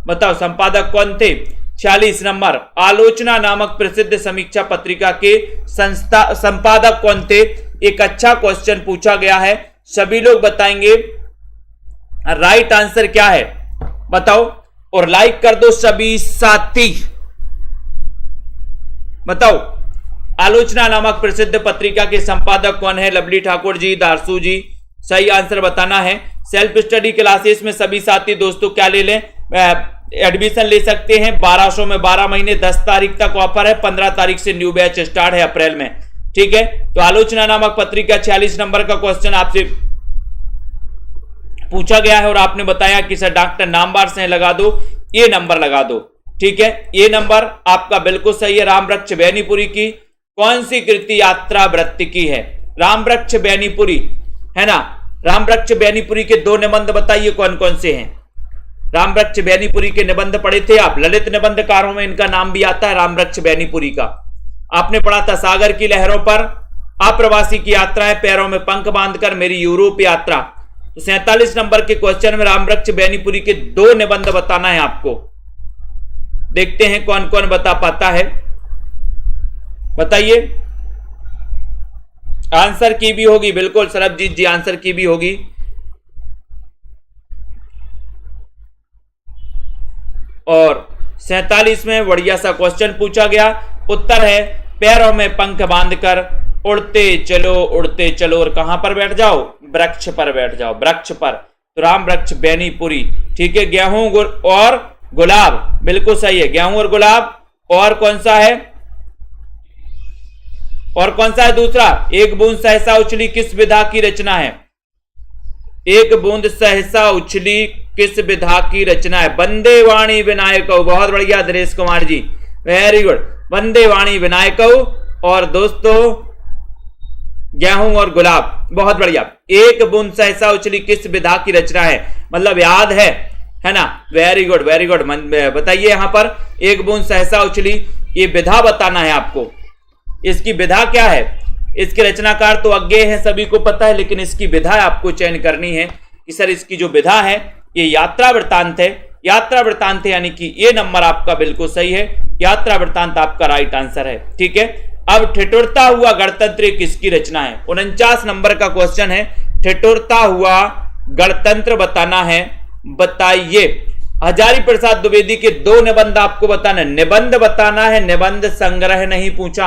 बताओ संपादक कौन थे। 46 नंबर, आलोचना नामक प्रसिद्ध समीक्षा पत्रिका के संपादक कौन थे। एक अच्छा क्वेश्चन पूछा गया है, सभी लोग बताएंगे राइट आंसर क्या है, बताओ, और लाइक कर दो सभी साथी, बताओ। आलोचना नामक प्रसिद्ध पत्रिका के संपादक कौन है, लवली ठाकुर जी, दारसू जी, सही आंसर बताना है। सेल्फ स्टडी क्लासेस में सभी साथी दोस्तों क्या ले लें, एडमिशन ले सकते हैं 1200 में 12 महीने, 10 तारीख तक ऑफर है, 15 तारीख से न्यू बैच स्टार्ट है अप्रैल में। ठीक है, तो आलोचना नामक पत्रिका 46 नंबर का क्वेश्चन आपसे पूछा गया है और आपने बताया कि सर डॉक्टर नामवार से लगा दो, ये नंबर लगा दो। ठीक है, ये नंबर आपका बिल्कुल सही है। रामवृक्ष बैनीपुरी की कौन सी कृति यात्रा वृत्ति की है, रामवृक्ष बैनीपुरी, है ना। रामवृक्ष बैनीपुरी के 2 निबंध बताइए कौन कौन से हैं। रामवृक्ष बैनीपुरी के निबंध पढ़े थे आप, ललित निबंधकारों में इनका नाम भी आता है रामवृक्ष बैनीपुरी का। आपने पढ़ा था सागर की लहरों पर, अप्रवासी की यात्राएं, पैरों में पंख बांधकर, मेरी यूरोप यात्रा। तो 47 नंबर के क्वेश्चन में रामवृक्ष बैनीपुरी के 2 निबंध बताना है आपको। देखते हैं कौन कौन बता पाता है, बताइए। आंसर की भी होगी, बिल्कुल सरबजीत जी आंसर की भी होगी। और 47 में बढ़िया सा क्वेश्चन पूछा गया, उत्तर है पैरों में पंख बांधकर उड़ते चलो और कहां पर बैठ जाओ, वृक्ष पर बैठ जाओ, वृक्ष पर। तो रामवृक्ष बैनीपुरी। ठीक है, गेहूं और गुलाब, बिल्कुल सही है, गेहूं और गुलाब। और कौन सा है, और कौन सा है दूसरा, एक बूंद सहसा उछली किस विधा की रचना है, एक बूंद सहसा उछली किस विधा की रचना है, वंदे वाणी विनायक। बहुत बढ़िया दिनेश कुमार जी, वेरी गुड, वंदे वाणी विनायक। और दोस्तों गेहूं और गुलाब, बहुत बढ़िया। एक बूंद सहसा उछली किस विधा की रचना है, मतलब याद है ना, वेरी गुड वेरी गुड। बताइए यहां पर एक बूंद सहसा उछली, ये विधा बताना है आपको। इसकी विधा क्या है, इसके रचनाकार तो अज्ञेय है, सभी को पता है, लेकिन इसकी विधा आपको चयन करनी है कि सर इसकी जो विधा है ये यात्रा वृत्तांत है। यात्रा वृत्तांत है, यानी कि ये नंबर आपका बिल्कुल सही है, यात्रा वृत्तांत आपका राइट आंसर है। ठीक है, अब ठिठुरता हुआ गणतंत्र किसकी रचना है, 49 नंबर का क्वेश्चन है, ठिठुरता हुआ गणतंत्र बताना है, बताइए। हजारी प्रसाद द्विवेदी के 2 निबंध आपको बताना है, निबंध बताना है, निबंध संग्रह नहीं पूछा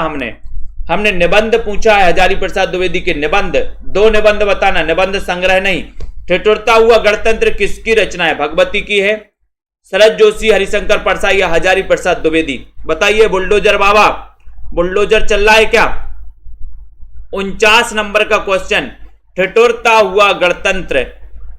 हमने निबंध पूछा है, हजारी प्रसाद द्विवेदी के निबंध, 2 निबंध बताना, निबंध संग्रह नहीं। ठिठुरता हुआ गणतंत्र किसकी रचना है, भगवती की है, शरद जोशी, हरिशंकर परसाई या हजारी प्रसाद द्विवेदी, बताइए। बुलडोजर बाबा, बुलडोजर चल रहा है क्या। 49 नंबर का क्वेश्चन, ठिठुरता हुआ गणतंत्र,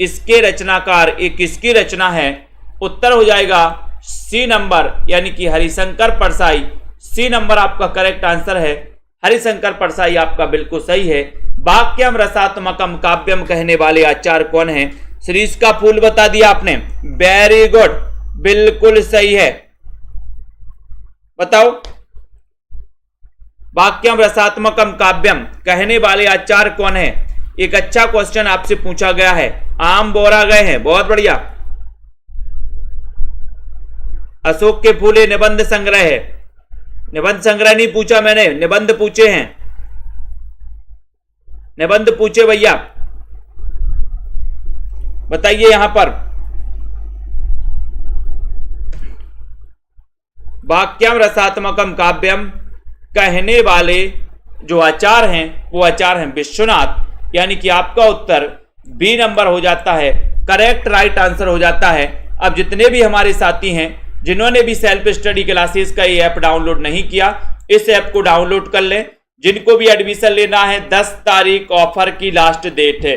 इसके रचनाकार ये किसकी रचना है, उत्तर हो जाएगा सी नंबर, यानी कि हरिशंकर परसाई। सी नंबर आपका करेक्ट आंसर है, हरिशंकर परसाई आपका बिल्कुल सही है। वाक्यम रसात्मकम काव्यम कहने वाले आचार्य कौन है, शीरीष का फूल बता दिया आपने, वेरी गुड बिल्कुल सही है। बताओ। वाक्यम रसात्मकम काव्यम, कहने वाले आचार्य कौन है? एक अच्छा क्वेश्चन आपसे पूछा गया है। आम बोरा गए हैं, बहुत बढ़िया। अशोक के फूले निबंध संग्रह है। निबंध संग्रह नहीं पूछा मैंने, निबंध पूछे हैं, निबंध पूछे भैया। बताइए यहां पर। वाक्यम रसात्मकम काव्यम, कहने वाले जो आचार्य हैं वो आचार्य हैं विश्वनाथ। यानी कि आपका उत्तर बी नंबर हो जाता है, करेक्ट राइट आंसर हो जाता है। अब जितने भी हमारे साथी हैं जिन्होंने भी सेल्फ स्टडी क्लासेस का ये ऐप डाउनलोड नहीं किया, इस ऐप को डाउनलोड कर लें। जिनको भी एडमिशन लेना है 10 तारीख ऑफर की लास्ट डेट है,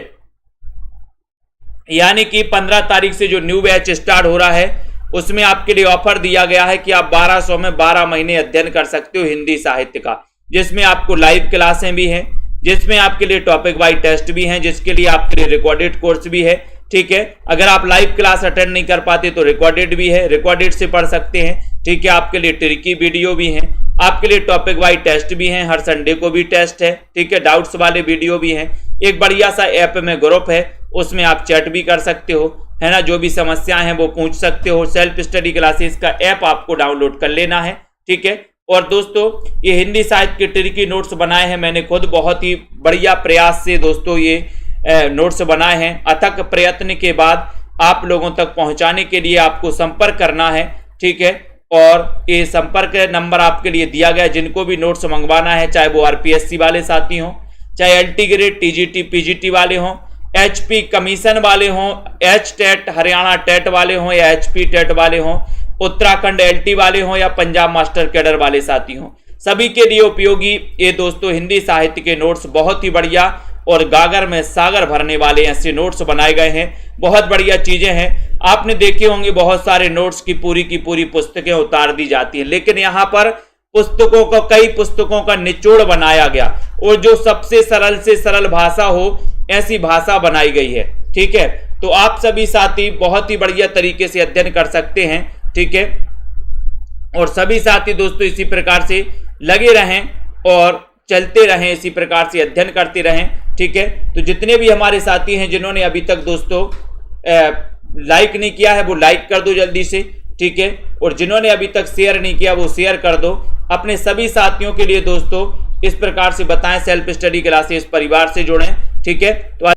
यानी कि 15 तारीख से जो न्यू बैच स्टार्ट हो रहा है उसमें आपके लिए ऑफर दिया गया है कि आप 1200 में 12 महीने अध्ययन कर सकते हो हिंदी साहित्य का, जिसमें आपको लाइव क्लासें भी हैं, जिसमें आपके लिए टॉपिक वाइज टेस्ट भी हैं, जिसके लिए आपके लिए रिकॉर्डेड कोर्स भी है। ठीक है, अगर आप लाइव क्लास अटेंड नहीं कर पाते तो रिकॉर्डेड भी है, रिकॉर्डेड से पढ़ सकते हैं। ठीक है, आपके लिए ट्रिकी वीडियो भी है, आपके लिए टॉपिक वाइज टेस्ट भी हैं, हर संडे को भी टेस्ट है। ठीक है, डाउट्स वाले वीडियो भी हैं। एक बढ़िया सा ऐप में ग्रुप है, उसमें आप चैट भी कर सकते हो, है ना, जो भी समस्याएं हैं वो पूछ सकते हो। सेल्फ स्टडी क्लासेस का ऐप आपको डाउनलोड कर लेना है। ठीक है, और दोस्तों ये हिंदी साहित्य के ट्रिकी नोट्स बनाए हैं मैंने खुद, बहुत ही बढ़िया प्रयास से दोस्तों ये नोट्स बनाए हैं। अथक प्रयत्न के बाद आप लोगों तक पहुंचाने के लिए आपको संपर्क करना है। ठीक है, और ये संपर्क नंबर आपके लिए दिया गया है। जिनको भी नोट्स मंगवाना है, चाहे वो आरपीएससी वाले साथी हों, चाहे एलटी ग्रेड, टीजीटी, पीजीटी वाले हों, एचपी कमीशन वाले हों, एच टेट हरियाणा टेट वाले हों या एचपी टेट वाले हों, उत्तराखंड एलटी वाले हों या पंजाब मास्टर कैडर वाले साथी हों, सभी के लिए उपयोगी ये दोस्तों हिंदी साहित्य के नोट्स बहुत ही बढ़िया और गागर में सागर भरने वाले ऐसे नोट्स बनाए गए हैं। बहुत बढ़िया चीजें हैं। आपने देखे होंगे बहुत सारे नोट्स की पूरी पुस्तकें उतार दी जाती हैं, लेकिन यहाँ पर पुस्तकों का, कई पुस्तकों का निचोड़ बनाया गया और जो सबसे सरल से सरल भाषा हो ऐसी भाषा बनाई गई है। ठीक है, तो आप सभी साथी बहुत ही बढ़िया तरीके से अध्ययन कर सकते हैं। ठीक है, और सभी साथी दोस्तों इसी प्रकार से लगे रहें और चलते रहें, इसी प्रकार से अध्ययन करते रहें। ठीक है, तो जितने भी हमारे साथी हैं जिन्होंने अभी तक दोस्तों लाइक नहीं किया है वो लाइक कर दो जल्दी से। ठीक है, और जिन्होंने अभी तक शेयर नहीं किया वो शेयर कर दो अपने सभी साथियों के लिए। दोस्तों इस प्रकार से बताएं, सेल्फ स्टडी क्लासेस परिवार से जुड़ें। ठीक है, तो